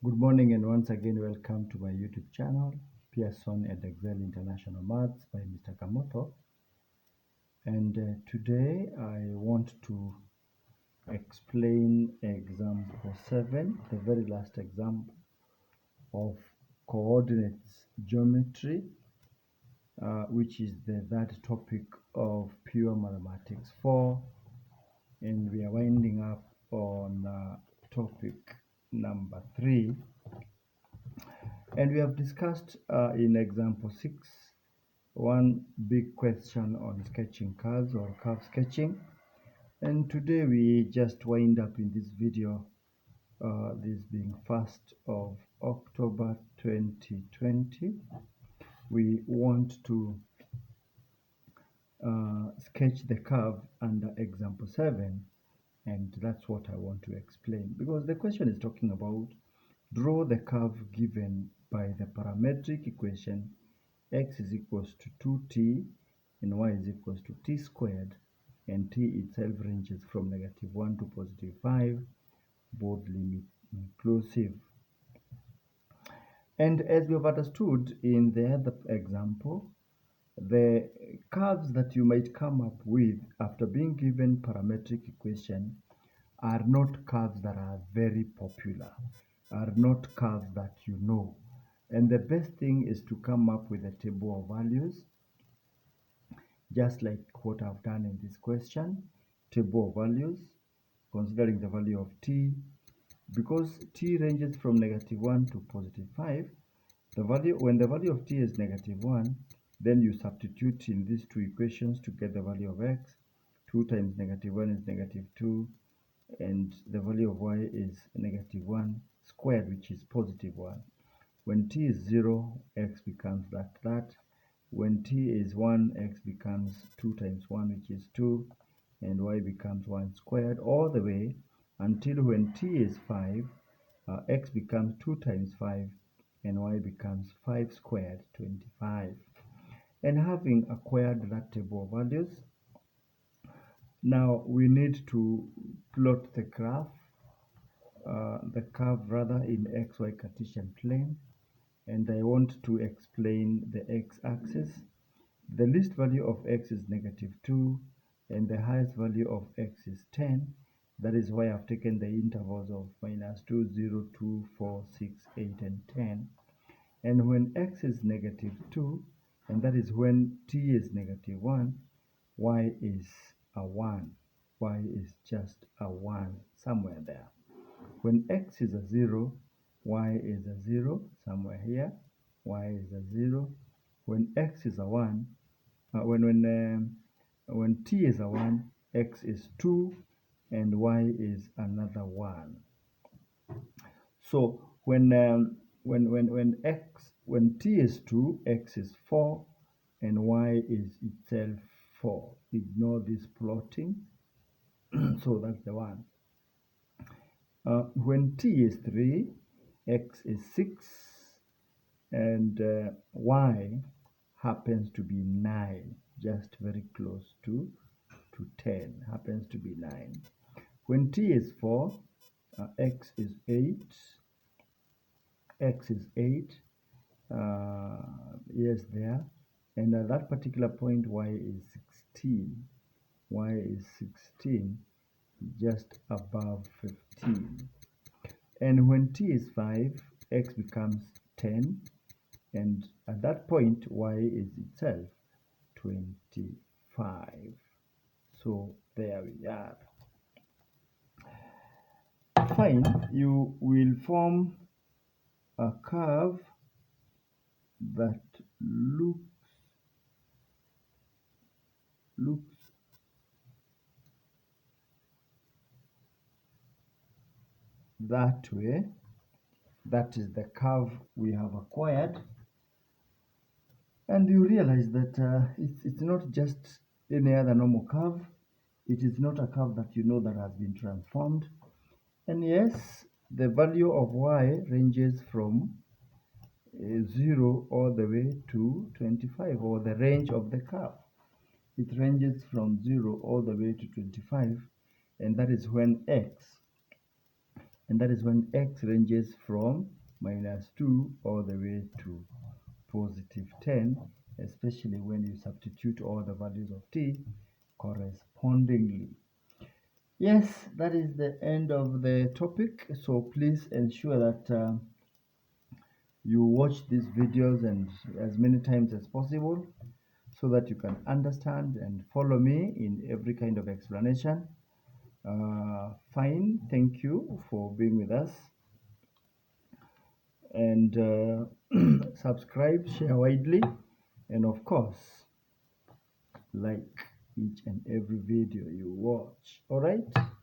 Good morning and once again welcome to my YouTube channel, Pearson and Excel International Maths by Mr. Kamoto. And today I want to explain example 7, the very last example of coordinates geometry, which is the third topic of Pure Mathematics 4. And we are winding up on topic number 3. And we have discussed in example 6 one big question on sketching curves or curve sketching. And today we just wind up in this video, this being 1st of October 2020. We want to sketch the curve under example 7, and that's what I want to explain, because the question is talking about draw the curve given by the parametric equation x is equals to 2t and y is equals to t squared, and t itself ranges from -1 to +5, both limit inclusive. And as we have understood in the other example, the curves that you might come up with after being given parametric equation are not curves that are very popular, are not curves that you know. And the best thing is to come up with a table of values, just like what I've done in this question. Table of values, considering the value of t, because t ranges from -1 to +5. When the value of t is -1, then you substitute in these two equations to get the value of x. 2 times -1 is -2, and the value of y is -1 squared, which is +1. When t is 0, x becomes that. When t is 1, x becomes 2 times 1, which is 2, and y becomes 1 squared, all the way until when t is 5, x becomes 2 times 5, and y becomes 5 squared, 25. And having acquired that table of values, now we need to plot the curve in xy Cartesian plane, and I want to explain the x-axis. The least value of x is -2, and the highest value of x is 10. That is why I've taken the intervals of -2, 0, 2, 4, 6, 8, and 10. And when x is -2, and that is when t is -1, y is a 1. Y is just a 1 somewhere there. When x is a 0, y is a 0 somewhere here. Y is a 0. When x is a 1, when t is a 1, x is 2, and y is another 1. So when t is 2, x is 4, and y is itself 4. Ignore this plotting. So that's the one. When t is 3, x is 6, and y happens to be 9, just very close to 10, happens to be 9. When t is 4, x is 8, yes, there, and at that particular point y is 16, just above 15. And when t is 5, x becomes 10, and at that point y is itself 25. So there we are. Fine, you will form a curve that looks that way. That is the curve we have acquired, and you realize that it's not just any other normal curve. It is not a curve that you know that has been transformed. And yes, the value of y ranges from 0 all the way to 25, or the range of the curve. It ranges from 0 all the way to 25, and that is when x and that is when x ranges from -2 all the way to +10, especially when you substitute all the values of t correspondingly. Yes, that is the end of the topic. So please ensure that you watch these videos and as many times as possible so that you can understand and follow me in every kind of explanation. Fine, thank you for being with us, and subscribe, share widely, and of course, like each and every video you watch. All right.